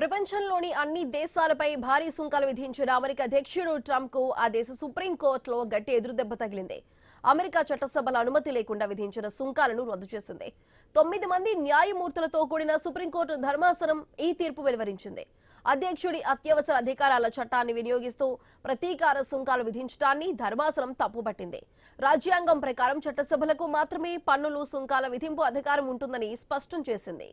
ప్రపంచంలోని అన్ని దేశాలపై భారీ సుంకాలు విధించిన అమెరికా అధ్యక్షుడు ట్రంప్ కు ఆ దేశ సుప్రీంకోర్టులో గట్టి ఎదురుదెబ్బ తగిలింది. అమెరికా చట్టసభల అనుమతి లేకుండా విధించిన సుంకాలను రద్దు చేసింది. 9 మంది న్యాయమూర్తులతో కూడిన సుప్రీంకోర్టు ధర్మాసనం ఈ తీర్పు వెలువరించింది. అధ్యక్షుడి అత్యవసర అధికారాల చట్టాన్ని వినియోగిస్తూ ప్రతీకార సుంకాలు విధించడాన్ని ధర్మాసనం తప్పుపట్టింది. రాజ్యాంగం ప్రకారం చట్టసభలకు మాత్రమే పన్నులు సుంకాల విధింపు అధికారం ఉంటుందని స్పష్టం చేసింది.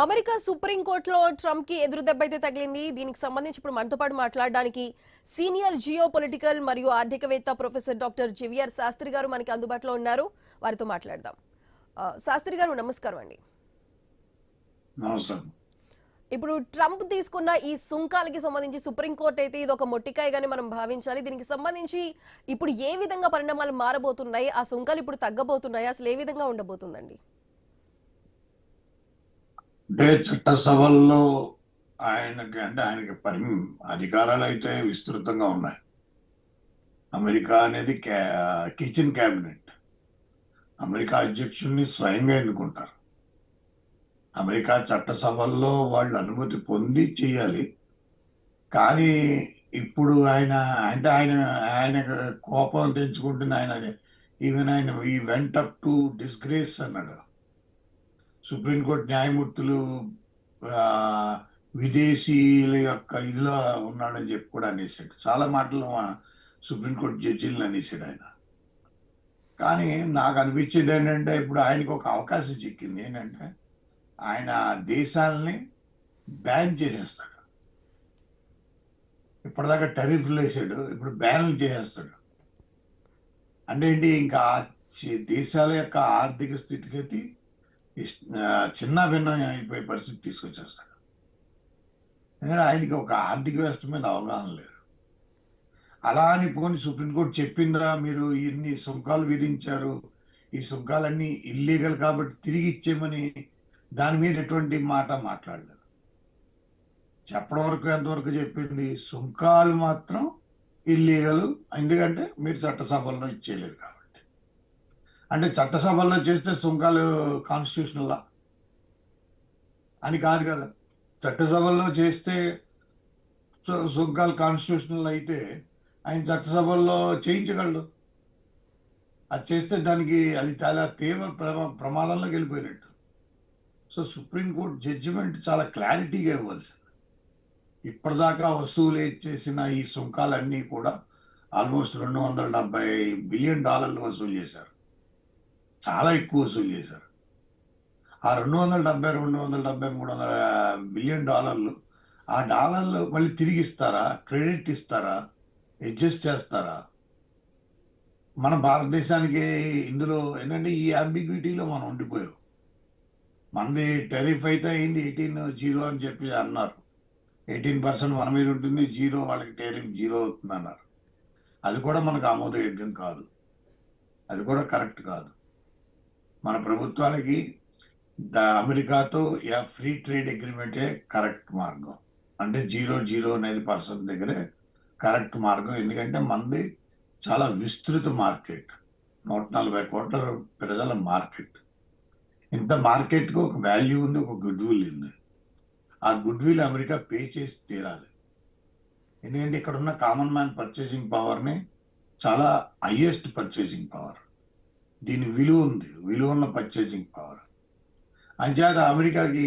అమెరికా సుప్రీంకోర్టులో ట్రంప్ కి ఎదురుదెబ్బ అయితే తగిలింది. దీనికి సంబంధించి ఇప్పుడు మనతో పాటు మాట్లాడడానికి సీనియర్ జియో పొలిటికల్ మరియు ఆర్థికవేత్త ప్రొఫెసర్ డాక్టర్ జివిఆర్ శాస్త్రి గారు మనకి అందుబాటులో ఉన్నారు. వారితో మాట్లాడదాం. శాస్త్రి గారు నమస్కారం అండి. ఇప్పుడు ట్రంప్ తీసుకున్న ఈ సుంకాలకి సంబంధించి సుప్రీంకోర్టు అయితే ఇది ఒక మొట్టికాయగానే మనం భావించాలి. దీనికి సంబంధించి ఇప్పుడు ఏ విధంగా పరిణామాలు మారబోతున్నాయి, ఆ సుంకాలు ఇప్పుడు తగ్గబోతున్నాయి, అసలు ఏ విధంగా ఉండబోతుందండి? అంటే చట్టసభల్లో ఆయనకి అధికారాలు అయితే విస్తృతంగా ఉన్నాయి. అమెరికా అనేది కిచెన్ క్యాబినెట్. అమెరికా అధ్యక్షుడిని స్వయంగా ఎన్నుకుంటారు. అమెరికా చట్టసభల్లో వాళ్ళు అనుమతి పొంది చేయాలి. కానీ ఇప్పుడు ఆయన కోపం తెచ్చుకుంటున్న ఆయన ఈ వెంట్ అప్ టు డిస్గ్రేస్ అన్నాడు. సుప్రీంకోర్టు న్యాయమూర్తులు విదేశీయుల యొక్క ఇదిలో ఉన్నాడని చెప్పి కూడా అనేసాడు. చాలా మాటలు సుప్రీంకోర్టు జడ్జీలను అనేసాడు ఆయన. కానీ నాకు అనిపించేది ఏంటంటే ఇప్పుడు ఆయనకు ఒక అవకాశం చిక్కింది. ఏంటంటే ఆయన దేశాలని బ్యాన్ చేసేస్తాడు. ఇప్పటిదాకా టెరిఫ్లు వేసాడు, ఇప్పుడు బ్యాన్లు చేసేస్తాడు. అంటే ఏంటి, ఇంకా దేశాల యొక్క ఆర్థిక స్థితిగతి చిన్న భిన్నం అయిపోయే పరిస్థితి తీసుకొచ్చేస్తాడు. ఎందుకంటే ఆయనకి ఒక ఆర్థిక వ్యవస్థ మీద అవగాహన లేదు. అలా అని పోని సుప్రీంకోర్టు చెప్పిందా మీరు ఇన్ని సుంకాలు విధించారు, ఈ సుంకాలన్నీ ఇల్లీగల్ కాబట్టి తిరిగి ఇచ్చేయమని దాని మీద ఎటువంటి మాట మాట్లాడలేదు. చెప్పడం వరకు ఎంతవరకు చెప్పింది, సుంకాలు మాత్రం ఇల్లీగల్, ఎందుకంటే మీరు చట్టసభల్లో ఇచ్చేయలేదు కాబట్టి. అంటే చట్టసభల్లో చేస్తే సుంకాలు కాన్స్టిట్యూషనల్ అని కాదు కదా. చట్టసభల్లో చేస్తే సుంకాలు కాన్స్టిట్యూషనల్ అయితే ఆయన చట్టసభల్లో చేయించగలడు. అది చేస్తే అది చాలా తీవ్ర ప్రమాదంలోకి వెళ్ళిపోయినట్టు. సో సుప్రీంకోర్టు జడ్జిమెంట్ చాలా క్లారిటీగా ఇవ్వాల్సింది. ఇప్పటిదాకా వసూలు చేసిన ఈ సుంకాలన్నీ కూడా ఆల్మోస్ట్ $270 బిలియన్ వసూలు చేశారు. చాలా ఎక్కువ వసూలు చేశారు. ఆ 270-300 బిలియన్ ఆ డాలర్లు మళ్ళీ తిరిగి ఇస్తారా, క్రెడిట్ ఇస్తారా, అడ్జస్ట్ చేస్తారా? మన భారతదేశానికి ఇందులో ఏంటంటే ఈ అంబిగ్విటీలో మనం ఉండిపోయాం. మనది టెరిఫ్ అయితే అయింది 18% అని చెప్పి అన్నారు. 18% మన మీద ఉంటుంది, 0 వాళ్ళకి టెరిఫ్ 0 అవుతుంది అన్నారు. అది కూడా మనకు ఆమోదయోగ్యం కాదు, అది కూడా కరెక్ట్ కాదు. మన ప్రభుత్వానికి అమెరికాతో ఫ్రీ ట్రేడ్ అగ్రిమెంటే కరెక్ట్ మార్గం. అంటే 0 అనేది % దగ్గరే కరెక్ట్ మార్గం. ఎందుకంటే మనది చాలా విస్తృత మార్కెట్, 140 కోట్ల ప్రజల మార్కెట్. ఇంత మార్కెట్కి ఒక వాల్యూ ఉంది, ఒక గుడ్ విల్ ఉంది. ఆ గుడ్ విల్ అమెరికా పే చేసి తీరాలి. ఎందుకంటే ఇక్కడ ఉన్న కామన్ మ్యాన్ పర్చేసింగ్ పవర్ని చాలా హైయెస్ట్ పర్చేసింగ్ పవర్. దీని విలువ ఉంది, విలువ ఉన్న పర్చేసింగ్ పవర్. అంచేత అమెరికాకి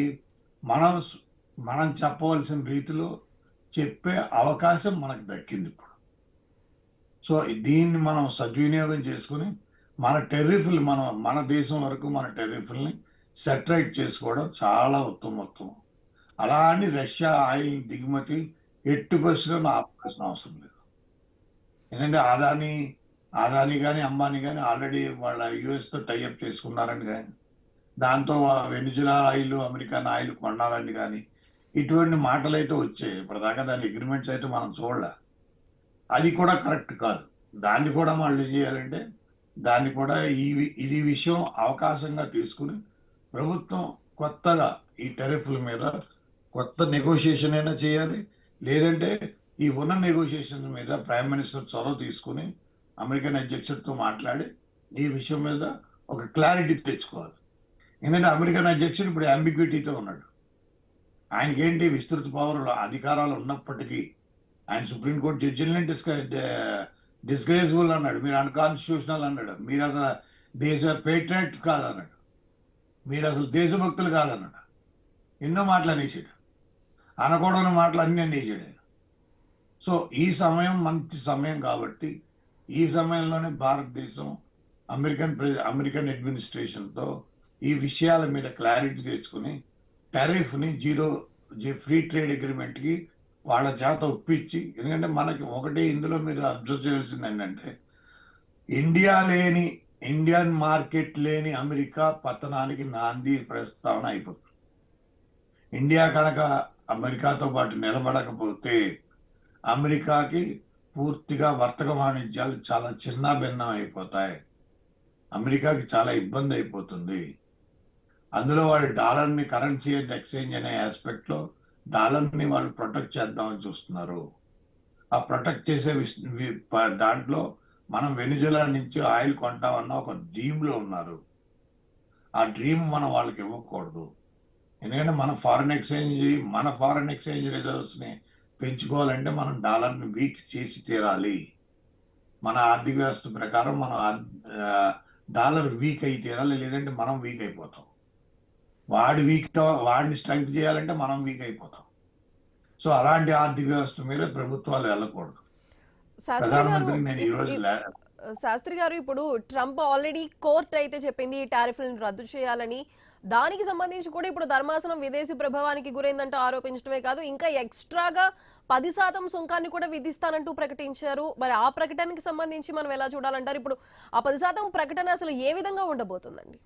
మనం చెప్పవలసిన రీతిలో చెప్పే అవకాశం మనకు దక్కింది ఇప్పుడు. సో దీన్ని మనం సద్వినియోగం చేసుకుని మన టెరిఫ్లు మన దేశం వరకు మన టెరిఫ్ల్ని సెటరైట్ చేసుకోవడం చాలా ఉత్తమం. అలా అని రష్యా ఆయిల్ దిగుమతి ఎట్టి పరిస్థితుల్లో ఆపాల్సిన అవసరం లేదు. ఎందుకంటే ఆదాని కానీ అంబానీ కానీ ఆల్రెడీ వాళ్ళ యుఎస్తో టైఅప్ చేసుకున్నారని కానీ, దాంతో వెనిజులా ఆయిల్ అమెరికన్ ఆయిల్ కొనాలని కానీ ఇటువంటి మాటలు అయితే వచ్చాయి. ఇప్పటిదాకా దాని అగ్రిమెంట్స్ అయితే మనం చూడలే. అది కూడా కరెక్ట్ కాదు. దాన్ని కూడా వాళ్ళు ఏం చేయాలంటే దాన్ని కూడా ఇది విషయం అవకాశంగా తీసుకుని ప్రభుత్వం కొత్తగా ఈ టెరిఫ్ల మీద కొత్త నెగోషియేషన్ అయినా చేయాలి. లేదంటే ఈ ఉన్న నెగోషియేషన్ మీద ప్రైమ్ మినిస్టర్ చొరవ తీసుకుని అమెరికన్ అధ్యక్షుడితో మాట్లాడి ఈ విషయం మీద ఒక క్లారిటీ తెచ్చుకోవాలి. ఎందుకంటే అమెరికన్ అధ్యక్షుడు ఇప్పుడు అంబిగ్విటీతో ఉన్నాడు. ఆయనకేంటి విస్తృత పవర్ అధికారాలు ఉన్నప్పటికీ ఆయన సుప్రీంకోర్టు జడ్జిని డిస్గ్రేస్ఫుల్ అన్నాడు, మీరు అన్కాన్స్టిట్యూషనల్ అన్నాడు, మీరు అసలు దేశ పేట్రియట్ కాదన్నాడు, మీరు అసలు దేశభక్తులు కాదన్నాడు. ఎన్నో మాటలు అనేసాడు, అనకూడని మాటలు అన్ని అనేసాడు ఆయన. సో ఈ సమయం మంచి సమయం కాబట్టి ఈ సమయంలోనే భారతదేశం అమెరికన్ అడ్మినిస్ట్రేషన్తో ఈ విషయాల మీద క్లారిటీ తెచ్చుకుని టారిఫ్ని ఫ్రీ ట్రేడ్ అగ్రిమెంట్కి వాళ్ళ చేత ఒప్పించి, ఎందుకంటే మనకి ఒకటి ఇందులో మీరు అబ్జర్వ్ చేయాల్సింది ఏంటంటే ఇండియన్ మార్కెట్ లేని అమెరికా పతనానికి నాంది ప్రస్తావన అయిపోతుంది. ఇండియా కనుక అమెరికాతో పాటు నిలబడకపోతే అమెరికాకి పూర్తిగా వర్తక వాణిజ్యాలు చాలా చిన్న భిన్నం అయిపోతాయి. అమెరికాకి చాలా ఇబ్బంది అయిపోతుంది. అందులో వాళ్ళు డాలర్ని కరెన్సీ అండ్ ఎక్స్చేంజ్ అనే ఆస్పెక్ట్లో డాలర్ని వాళ్ళు ప్రొటెక్ట్ చేద్దామని చూస్తున్నారు. ఆ ప్రొటెక్ట్ చేసే దాంట్లో మనం వెనిజులా నుంచి ఆయిల్ కొంటామన్న ఒక డ్రీమ్లో ఉన్నారు. ఆ డ్రీమ్ మనం వాళ్ళకి ఇవ్వకూడదు. ఎందుకంటే మన ఫారిన్ ఎక్స్చేంజ్ రిజర్వ్స్ని పెంచుకోవాలంటే మనం డాలర్ని వీక్ చేసి తీరాలి. మన ఆర్థిక వ్యవస్థ ప్రకారం మనం డాలర్ వీక్ అయి తీరాలి, లేదంటే మనం వీక్ అయిపోతాం. వాడిని స్ట్రెంగ్త్ చేయాలంటే మనం వీక్ అయిపోతాం. సో అలాంటి ఆర్థిక వ్యవస్థ మీద ప్రభుత్వాలు వెళ్ళకూడదు. శాస్త్రి గారు, ఇప్పుడు ట్రంప్ ఆల్రెడీ కోర్టు అయితే చెప్పింది ఈ టారిఫ్లను రద్దు చేయాలని. దానికి సంబంధించి కూడా ఇప్పుడు ధర్మాసనం విదేశీ ప్రభావానికి గురైందంటూ ఆరోపించడమే కాదు, ఇంకా ఎక్స్ట్రాగా 10% సుంకాన్ని కూడా విధిస్తానంటూ ప్రకటించారు. మరి ఆ ప్రకటనకి సంబంధించి మనం ఎలా చూడాలంటారు? ఇప్పుడు ఆ 10% ప్రకటన అసలు ఏ విధంగా ఉండబోతుందండి?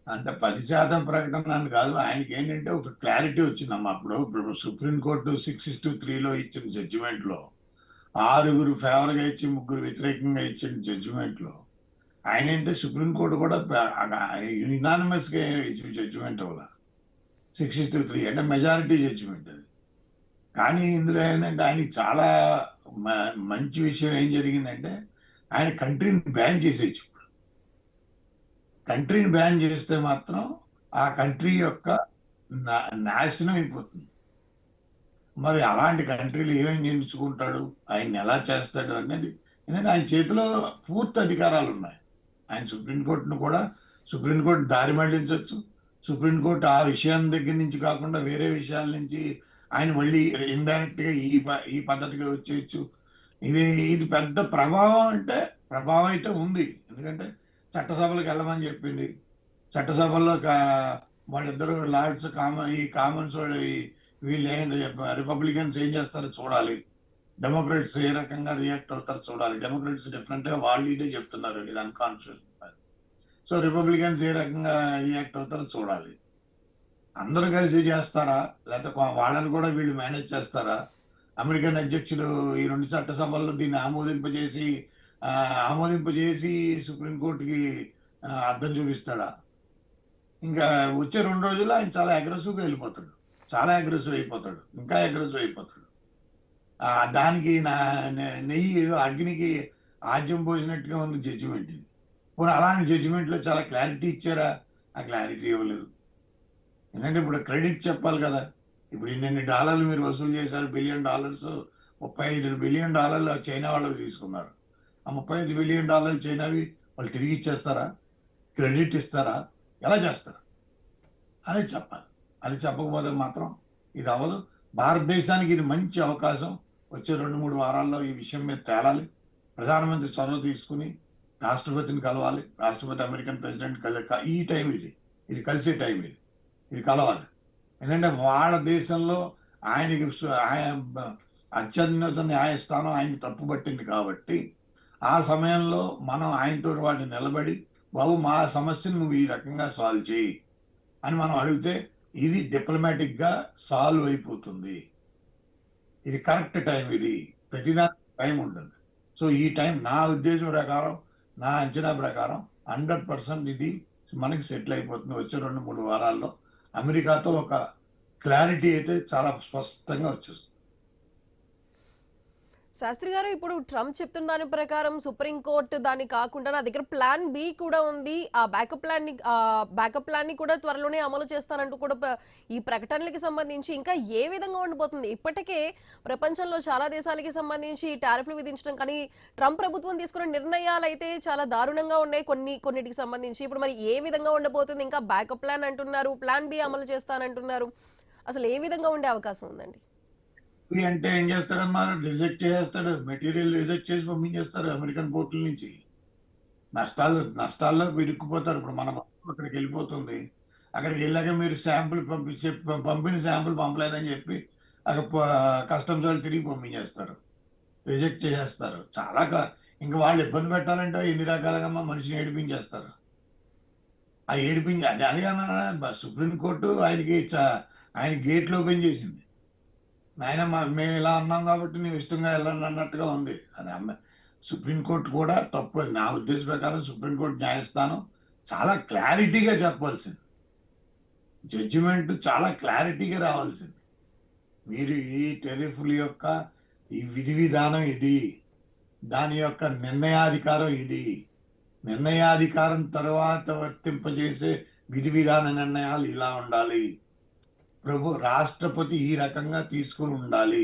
అంటే 10% ప్రకటన అని కాదు, ఆయనకి ఏంటంటే ఒక క్లారిటీ వచ్చిందమ్మా. ఇప్పుడు సుప్రీంకోర్టు 6-3లో ఇచ్చిన జడ్జిమెంట్లో 6 ఫేవర్గా ఇచ్చి 3 వ్యతిరేకంగా ఇచ్చిన జడ్జిమెంట్లో ఆయన ఏంటంటే సుప్రీంకోర్టు కూడా యునానిమస్ గా ఇచ్చిన జడ్జిమెంట్ అవ్వాల 6-3 అంటే మెజారిటీ జడ్జిమెంట్ అది. కానీ ఇందులో ఏంటంటే ఆయనకి చాలా మంచి విషయం ఏం జరిగిందంటే ఆయన కంట్రీని బ్యాన్ చేసేయచ్చు. కంట్రీని బ్యాన్ చేస్తే మాత్రం ఆ కంట్రీ యొక్క నాశనం అయిపోతుంది. మరి అలాంటి కంట్రీలు ఏమేమి ఎంచుకుంటాడు, ఆయన ఎలా చేస్తాడు అనేది, ఎందుకంటే ఆయన చేతిలో పూర్తి అధికారాలు ఉన్నాయి. ఆయన సుప్రీంకోర్టు దారి మళ్లించవచ్చు. సుప్రీంకోర్టు ఆ విషయం దగ్గర నుంచి కాకుండా వేరే విషయాల నుంచి ఆయన మళ్ళీ ఇండైరెక్ట్ గా ఈ పద్ధతిగా వచ్చేయచ్చు. ఇది పెద్ద ప్రభావం అయితే ఉంది. ఎందుకంటే చట్టసభలకు వెళ్ళమని చెప్పింది. చట్టసభల్లో వాళ్ళిద్దరు లార్డ్స్ కామన్స్ వీళ్ళు రిపబ్లికన్స్ ఏం చేస్తారో చూడాలి. డెమోక్రాట్స్ ఏ రకంగా రియాక్ట్ అవుతారో చూడాలి. డెమోక్రాట్స్ డిఫరెంట్ గా వాళ్ళు ఇదే చెప్తున్నారు, ఇది అన్కాన్షియస్. సో రిపబ్లికన్స్ ఏ రకంగా రియాక్ట్ అవుతారో చూడాలి. అందరూ కలిసి చేస్తారా, లేకపోతే వాళ్ళని కూడా వీళ్ళు మేనేజ్ చేస్తారా? అమెరికన్ అధ్యక్షుడు ఈ 2 చట్టసభల్లో దీన్ని ఆమోదింపజేసి సుప్రీంకోర్టుకి అర్థం చూపిస్తాడా? ఇంకా వచ్చే 2 రోజుల్లో ఆయన చాలా అగ్రెసివ్గా వెళ్ళిపోతాడు, చాలా అగ్రెసివ్ అయిపోతాడు, ఇంకా అగ్రెసివ్ అయిపోతాడు. దానికి నెయ్యి అగ్నికి ఆజ్యం పోసినట్టుగా ఉంది జడ్జిమెంట్ ఇది. పోనీ అలాంటి జడ్జిమెంట్లో చాలా క్లారిటీ ఇచ్చారా? ఆ క్లారిటీ ఇవ్వలేదు. ఎందుకంటే ఇప్పుడు క్రెడిట్ చెప్పాలి కదా. ఇప్పుడు ఇన్ని డాలర్లు మీరు వసూలు చేశారు, $1 బిలియన్, $35 బిలియన్ చైనా వాళ్ళకి తీసుకున్నారు. ఆ $35 బిలియన్ చైనావి వాళ్ళు తిరిగి ఇచ్చేస్తారా? క్రెడిట్ ఇస్తారా? ఎలా చేస్తారు అనేది చెప్పాలి. అది చెప్పకపోతే మాత్రం ఇది అవ్వదు. భారతదేశానికి ఇది మంచి అవకాశం. వచ్చే 2-3 వారాల్లో ఈ విషయం మీద తేలాలి. ప్రధానమంత్రి చొరవ తీసుకుని రాష్ట్రపతిని కలవాలి. రాష్ట్రపతి అమెరికన్ ప్రెసిడెంట్ ఈ టైం ఇది కలిసే టైం ఇది కలవాలి. ఎందుకంటే వాళ్ళ దేశంలో ఆయనకి అత్యున్నత న్యాయస్థానం ఆయన్ని తప్పుపట్టింది కాబట్టి ఆ సమయంలో మనం ఆయనతో వాటిని నిలబడి, బాబు మా సమస్యను నువ్వు ఈ రకంగా సాల్వ్ చేయి అని మనం అడిగితే ఇది డిప్లొమాటిక్ గా సాల్వ్ అయిపోతుంది. ఇది కరెక్ట్ టైం. ఇది ప్రతిదానికి టైం ఉంటుంది. సో ఈ టైం నా ఉద్దేశం ప్రకారం నా అంచనా ప్రకారం 100% ఇది మనకి సెటిల్ అయిపోతుంది వచ్చే 2-3 వారాల్లో. అమెరికాతో ఒక క్లారిటీ అయితే చాలా స్పష్టంగా వచ్చేస్తుంది. శాస్త్రి గారు, ఇప్పుడు ట్రంప్ చెప్తున్న దాని ప్రకారం సుప్రీంకోర్టు దాన్ని కాకుండా నా దగ్గర ప్లాన్ బి కూడా ఉంది, ఆ బ్యాకప్ ప్లాన్ ని కూడా త్వరలోనే అమలు చేస్తానంటూ కూడా ఈ ప్రకటనలకి సంబంధించి ఇంకా ఏ విధంగా ఉండిపోతుంది? ఇప్పటికే ప్రపంచంలో చాలా దేశాలకి సంబంధించి టారిఫ్లు విధించడం కానీ ట్రంప్ ప్రభుత్వం తీసుకున్న నిర్ణయాలు అయితే చాలా దారుణంగా ఉన్నాయి కొన్నిటికి సంబంధించి. ఇప్పుడు మరి ఏ విధంగా ఉండబోతుంది? ఇంకా బ్యాకప్ ప్లాన్ అంటున్నారు, ప్లాన్ బి అమలు చేస్తానంటున్నారు. అసలు ఏ విధంగా ఉండే అవకాశం ఉందండి? అంటే ఏం చేస్తాడమ్మా, రిజెక్ట్ చేస్తాడు, మెటీరియల్ రిజెక్ట్ చేసి పంపించేస్తారు అమెరికన్ పోర్టుల నుంచి. నష్టాల్లోకి ఇరుక్కుపోతారు. ఇప్పుడు మన అక్కడికి వెళ్ళిపోతుంది. అక్కడికి వెళ్ళాక మీరు శాంపుల్ పంపిన శాంపుల్ పంపలేదని చెప్పి అక్కడ కస్టమ్స్ వాళ్ళు తిరిగి పంపించేస్తారు, రిజెక్ట్ చేసేస్తారు. ఇంకా వాళ్ళు ఇబ్బంది పెట్టాలంటే ఎన్ని రకాలుగా మనిషిని ఏడిపించేస్తారు. ఆ అదే అన్న సుప్రీంకోర్టు ఆయన గేట్లు ఓపెన్ చేసింది. ఆయన మేము ఇలా అన్నాం కాబట్టి నువ్వు ఇష్టంగా వెళ్ళండి అన్నట్టుగా ఉంది అని. సుప్రీంకోర్టు కూడా తప్పు. నా ఉద్దేశం ప్రకారం సుప్రీంకోర్టు న్యాయస్థానం చాలా క్లారిటీగా చెప్పాల్సింది, జడ్జిమెంట్ చాలా క్లారిటీగా రావాల్సింది. మీరు ఈ టెరిఫ్ల యొక్క ఈ విధి విధానం ఇది, దాని యొక్క నిర్ణయాధికారం ఇది, నిర్ణయాధికారం తర్వాత వర్తింపజేసే విధి విధాన నిర్ణయాలు ఇలా ఉండాలి, రాష్ట్రపతి ఈ రకంగా తీసుకుని ఉండాలి,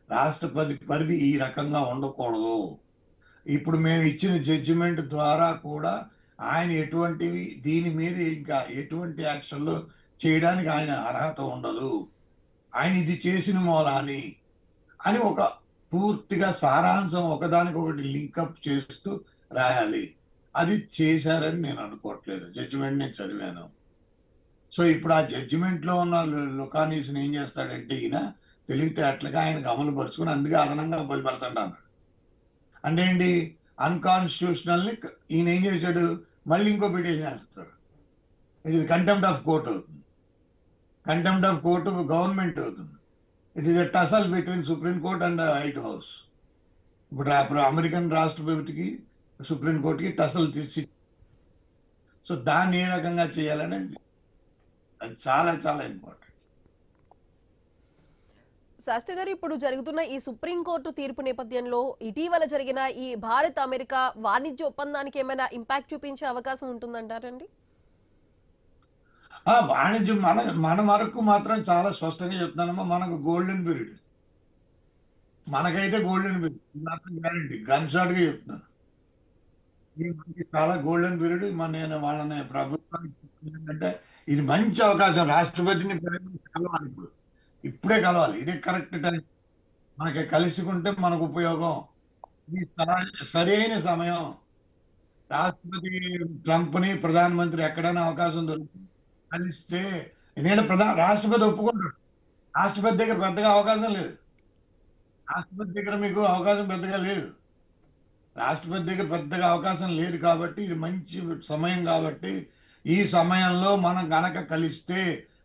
రాష్ట్రపతి పరిధి ఈ రకంగా ఉండకూడదు. ఇప్పుడు మేము ఇచ్చిన జడ్జిమెంట్ ద్వారా కూడా ఆయన దీని మీద ఇంకా ఎటువంటి యాక్షన్లు చేయడానికి ఆయన అర్హత ఉండదు, ఆయన ఇది చేసిన మూలాని అని ఒక పూర్తిగా సారాంశం ఒకదానికొకటి లింకప్ చేస్తూ రాయాలి. అది చేశారని నేను అనుకోవట్లేదు. జడ్జిమెంట్ నేను చదివాను. సో ఇప్పుడు ఆ జడ్జిమెంట్ లో ఉన్న లుకానీస్ ఏం చేస్తాడంటే ఈయన తెలివితేటలుగా ఆయనకు అమలు పరుచుకుని అందుకే అదనంగా 10% అన్నాడు. అంటే ఏంటి, అన్కాన్స్టిట్యూషనల్ ని ఈయన ఏం చేశాడు, మళ్ళీ ఇంకో పిటిషన్ వేస్తాడు. It is contempt of court అవుతుంది. కంటెంప్ట్ ఆఫ్ కోర్టు గవర్నమెంట్ అవుతుంది. It is a tussle between supreme court and white house. ఇప్పుడు అమెరికన్ రాష్ట్రపతికి సుప్రీం కోర్టుకి టసల్ తీసి, సో దాన్ని ఏ రకంగా చేయాలనేది అది చాలా చాలా ఇంపార్టెంట్. శాస్త్రి గారు, ఇప్పుడు జరుగుతున్న ఈ సుప్రీంకోర్టు తీర్పు నేపథ్యంలో ఇటీవల జరిగిన ఈ భారత్ అమెరికా వాణిజ్య ఒప్పందానికి ఏమైనా ఇంపాక్ట్ చూపించే అవకాశం ఉంటుందంటారండి? వాణిజ్యం మన వరకు మాత్రం చాలా స్పష్టంగా చెప్తున్నానమ్మా, మనకు గోల్డెన్ పీరియడ్. మనకైతే golden period guarantee, gun shot గా చెప్తున్నాను. చాలా గోల్డెన్ పీరియడ్. నేను వాళ్ళని ప్రభుత్వానికి అంటే ఇది మంచి అవకాశం. రాష్ట్రపతిని కలవాలి, ఇప్పుడే కలవాలి, ఇదే కరెక్ట్ టైం. మనకి కలుసుకుంటే మనకు ఉపయోగం. ఇది సరైన సమయం. రాష్ట్రపతి ట్రంప్ ని ప్రధానమంత్రి ఎక్కడైనా అవకాశం దొరుకుతుంది కలిస్తే, ఎందుకంటే రాష్ట్రపతి ఒప్పుకుంటాడు. రాష్ట్రపతి దగ్గర పెద్దగా అవకాశం లేదు. రాష్ట్రపతి దగ్గర మీకు అవకాశం పెద్దగా లేదు. రాష్ట్రపతి దగ్గర పెద్దగా అవకాశం లేదు కాబట్టి ఇది మంచి సమయం. కాబట్టి ఈ సమయంలో మనం గనక కలిస్తే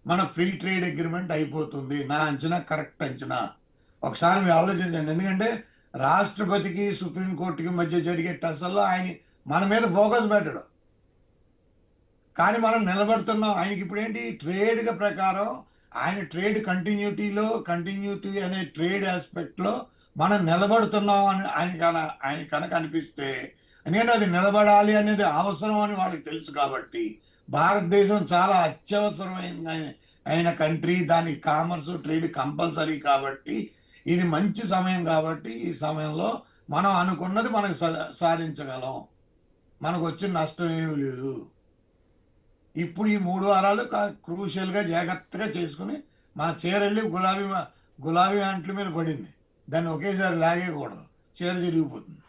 మన ఫ్రీ ట్రేడ్ అగ్రిమెంట్ అయిపోతుంది. నా అంచనా కరెక్ట్ అంచనా. ఒకసారి మీరు ఆలోచించండి. ఎందుకంటే రాష్ట్రపతికి సుప్రీంకోర్టుకి మధ్య జరిగే టసల్లో ఆయన మన మీద ఫోకస్ పెట్టడు, కానీ మనం నిలబడుతున్నాం. ఆయనకి ఇప్పుడు ఏంటి, ట్రేడ్ ప్రకారం ఆయన ట్రేడ్ కంటిన్యూటీ అనే ట్రేడ్ ఆస్పెక్ట్ లో మనం నిలబడుతున్నాం అని ఆయన కనుక అనిపిస్తే, ఎందుకంటే అది నిలబడాలి అనేది అవసరం అని వాళ్ళకి తెలుసు. కాబట్టి భారతదేశం చాలా అత్యవసరమైన కంట్రీ, దాని కామర్స్ ట్రేడ్ కంపల్సరీ. కాబట్టి ఇది మంచి సమయం. కాబట్టి ఈ సమయంలో మనం అనుకున్నది మనకు సాధించగలం, మనకు వచ్చిన నష్టం ఏమి లేదు. ఇప్పుడు ఈ 3 వారాలు క్రూషియల్ గా జాగ్రత్తగా చేసుకుని మన చీరెళ్ళి గులాబీ అంట్ల మీద పడింది, దాన్ని ఒకేసారి లాగేయకూడదు, చీర తిరిగిపోతుంది.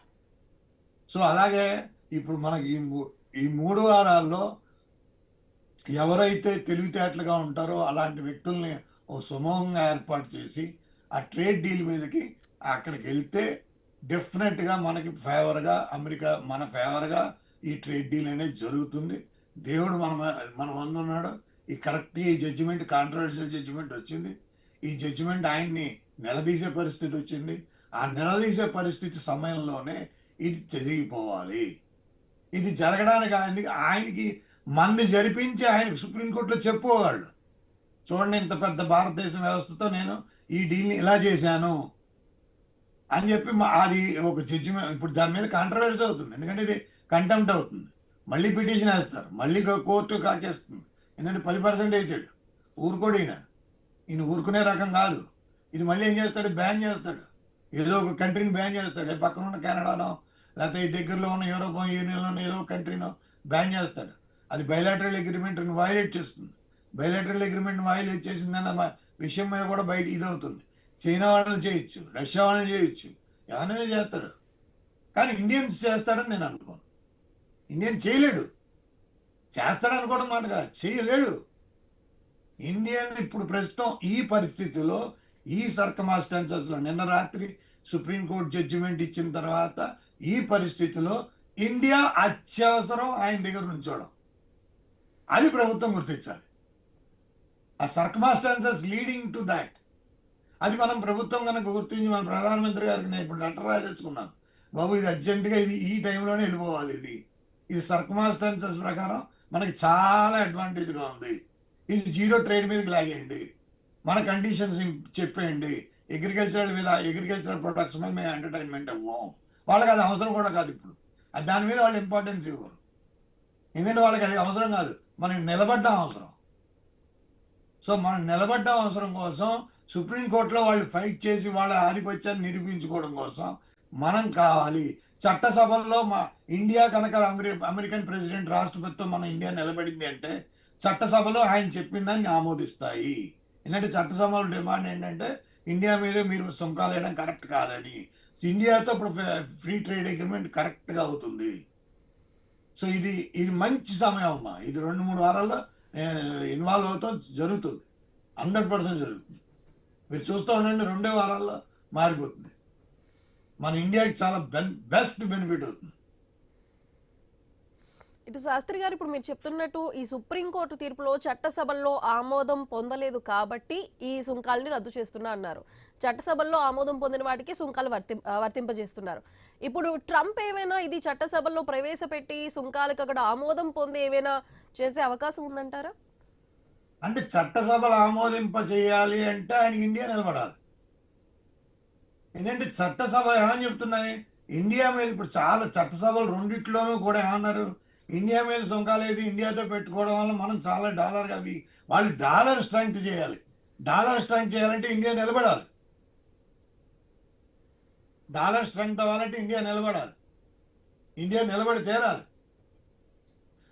సో అలాగే ఇప్పుడు మనకి ఈ 3 వారాల్లో ఎవరైతే తెలివితేటలుగా ఉంటారో అలాంటి వ్యక్తుల్ని ఓ సమూహంగా ఏర్పాటు చేసి ఆ ట్రేడ్ డీల్ మీదకి అక్కడికి వెళ్తే డెఫినెట్ గా మనకి ఫేవర్గా, అమెరికా మన ఫేవర్గా ఈ ట్రేడ్ డీల్ అనేది జరుగుతుంది. దేవుడు మన ముందున్నాడు. ఈ కరెక్ట్ ఈ జడ్జిమెంట్ కాంట్రవర్షియల్ జడ్జిమెంట్ వచ్చింది. ఈ జడ్జిమెంట్ ఆయన్ని నిలదీసే పరిస్థితి వచ్చింది. ఆ నిలదీసే పరిస్థితి సమయంలోనే ఇది జరిగిపోవాలి. ఇది జరగడానికి ఆయనకి మంది జరిపించి ఆయనకు సుప్రీంకోర్టులో చెప్పుకోవాళ్ళు, చూడండి ఇంత పెద్ద భారతదేశ వ్యవస్థతో నేను ఈ డీల్ని ఇలా చేశాను అని చెప్పి అది ఒక జడ్జిమెంట్. ఇప్పుడు దాని మీద కాంట్రవర్సీ అవుతుంది, ఎందుకంటే ఇది కంటెంప్ట్ అవుతుంది, మళ్ళీ పిటిషన్ వేస్తారు, మళ్ళీ కోర్టు కాకేస్తుంది. ఎందుకంటే 10% వేసాడు, ఊరుకోడు ఈయన ఊరుకునే రకం కాదు. ఇది మళ్ళీ ఏం చేస్తాడు, బ్యాన్ చేస్తాడు, ఏదో ఒక కంట్రీని బ్యాన్ చేస్తాడు, పక్కన ఉన్న కెనడానో లేకపోతే ఈ దగ్గరలో ఉన్న యూరోపియన్ యూనియన్లో ఏదో కంట్రీనో బ్యాన్ చేస్తాడు. అది బయలాటరల్ అగ్రిమెంట్ని వైలేట్ చేస్తుంది. బయలాటరల్ అగ్రిమెంట్ వైలేట్ చేసిందన్న విషయం మీద కూడా బయట ఇదవుతుంది. చైనా వాళ్ళని చేయొచ్చు, రష్యా వాళ్ళని చేయొచ్చు, ఎవరైనా చేస్తాడు. కానీ ఇండియన్స్ చేస్తాడని నేను అనుకోను. ఇండియన్ చేయలేడు, చేస్తాడనుకోవడం మాట కాదు, చేయలేడు. ఇండియన్ ఇప్పుడు ప్రస్తుతం ఈ పరిస్థితిలో, ఈ సర్కమాస్టాన్సెస్ లో, నిన్న రాత్రి సుప్రీంకోర్టు జడ్జిమెంట్ ఇచ్చిన తర్వాత ఈ పరిస్థితిలో ఇండియా అత్యవసరం ఆయన దగ్గర నుంచోవడం, అది ప్రభుత్వం గుర్తించాలి. ఆ సర్కమాస్టాన్సెస్ లీడింగ్ టు దాట్, అది మనం ప్రభుత్వం కనుక గుర్తించి మన ప్రధానమంత్రి గారికి నేను ఇప్పుడు లెటర్ రాసేసుకున్నాను, బాబు ఇది అర్జెంటుగా ఇది ఈ టైంలోనే వెళ్ళిపోవాలి, ఇది సర్కమాస్టాన్సెస్ ప్రకారం మనకి చాలా అడ్వాంటేజ్గా ఉంది, ఇది జీరో ట్రేడ్ మీదకి లాగేయండి, మన కండిషన్స్ చెప్పేయండి, అగ్రికల్చరల్ ప్రొడక్ట్స్ మీద మేము ఎంటర్టైన్మెంట్ ఇవ్వం. వాళ్ళకి అది అవసరం కూడా కాదు, ఇప్పుడు అది దాని మీద వాళ్ళు ఇంపార్టెన్స్ ఇవ్వరు, ఎందుకంటే వాళ్ళకి అది అవసరం కాదు, మనకి నిలబడ్డం అవసరం. సో మనం నిలబడ్డ అవసరం కోసం సుప్రీంకోర్టులో వాళ్ళు ఫైట్ చేసి వాళ్ళ ఆధిపత్యాన్ని నిరూపించుకోవడం కోసం మనం కావాలి. చట్టసభల్లో ఇండియా కనుక అమెరికన్ ప్రెసిడెంట్ రాష్ట్రపతితో మన ఇండియా నిలబడింది అంటే చట్టసభలో ఆయన చెప్పిన దాన్ని ఆమోదిస్తాయి. ఎందుకంటే చట్టసభలో డిమాండ్ ఏంటంటే ఇండియా మీద మీరు సుంకాలు వేయడం కరెక్ట్ కాదని. ఇండియాతో ఇప్పుడు ఫ్రీ ట్రేడ్ అగ్రిమెంట్ కరెక్ట్గా అవుతుంది. సో ఇది మంచి సమయం అమ్మా, ఇది 2-3 వారాల్లో ఇన్వాల్వ్ అవుతాం, జరుగుతుంది, 100% జరుగుతుంది. మీరు చూస్తూ ఉండండి, 2 వారాల్లో మారిపోతుంది, మన ఇండియాకి చాలా బెస్ట్ బెనిఫిట్ అవుతుంది. ఇటు శాస్త్రి గారు, ఇప్పుడు మీరు చెప్తున్నట్టు ఈ సుప్రీంకోర్టు తీర్పులో చట్టసభల్లో ఆమోదం పొందలేదు కాబట్టి ఈ సుంకాలని రద్దు చేస్తున్నా అన్నారు. చట్టసభల్లో ఆమోదం పొందిన వాటికి సుంకాలు వర్తింపజేస్తున్నారు. ఇప్పుడు ట్రంప్ ఏమైనా ఇది చట్టసభల్లో ప్రవేశపెట్టి సుంకాలకు అక్కడ ఆమోదం పొంది ఏమైనా చేసే అవకాశం ఉందంటారా? అంటే చట్టసభలు ఆమోదింప చేయాలి అంటే ఆయన ఇండియా నిలబడాలి. ఎందుకంటే చట్టసభ ఏమని చెప్తున్నాయి, ఇండియా మీద ఇప్పుడు చాలా చట్టసభలు రెండిట్లోనూ కూడా ఏమన్నారు, ఇండియా మీద సుంకాలు వేసి ఇండియాతో పెట్టుకోవడం వల్ల మనం చాలా డాలర్ అవి వాళ్ళు డాలర్ స్ట్రెంగ్త్ చేయాలి. డాలర్ స్ట్రెంగ్త్ చేయాలంటే ఇండియా నిలబడాలి. డాలర్ స్ట్రెంగ్త్ అవ్వాలంటే ఇండియా నిలబడాలి. ఇండియా నిలబడి తీరాలి.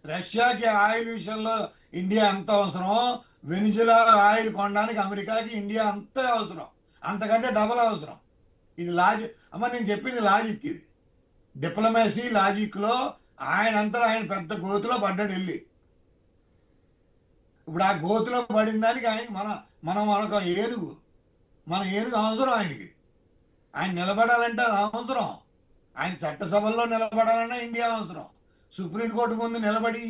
రష్యాకి ఆయిల్ విషయంలో ఇండియా ఎంత అవసరమో, వెనిజులా ఆయిల్ కొనడానికి అమెరికాకి ఇండియా అంతే అవసరం, అంతకంటే డబల్ అవసరం. ఇది లాజిక్ అమ్మ, నేను చెప్పింది లాజిక్. ఇది డిప్లొమసీ లాజిక్ లో ఆయన పెద్ద గోతులో పడ్డాడు వెళ్ళి. ఇప్పుడు ఆ గోతులో పడిన దానికి ఆయనకి మనకు ఏనుగు అవసరం. ఆయన నిలబడాలంటే అది అవసరం. ఆయన చట్టసభల్లో నిలబడాలన్నా ఇండియా అవసరం. సుప్రీంకోర్టు ముందు నిలబడి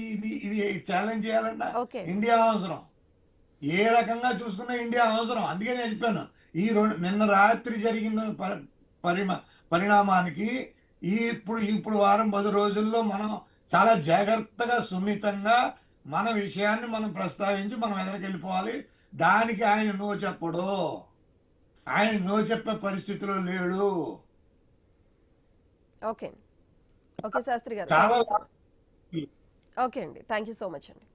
ఇది ఛాలెంజ్ చేయాలన్నా ఇండియా అవసరం. ఏ రకంగా చూసుకున్నా ఇండియా అవసరం. అందుకే నేను చెప్పాను, నిన్న రాత్రి జరిగిన పరిణామానికి ఇప్పుడు వారం 10 రోజుల్లో మనం చాలా జాగ్రత్తగా సున్నితంగా మన విషయాన్ని మనం ప్రస్తావించి మనం ఎదరికెళ్ళిపోవాలి. దానికి ఆయన నో చెప్పడు, ఆయన నో చెప్పే పరిస్థితిలో లేడు. ఓకే శాస్త్రి గారు, చాలా ఓకే అండి, థ్యాంక్ యూ సో మచ్ అండి.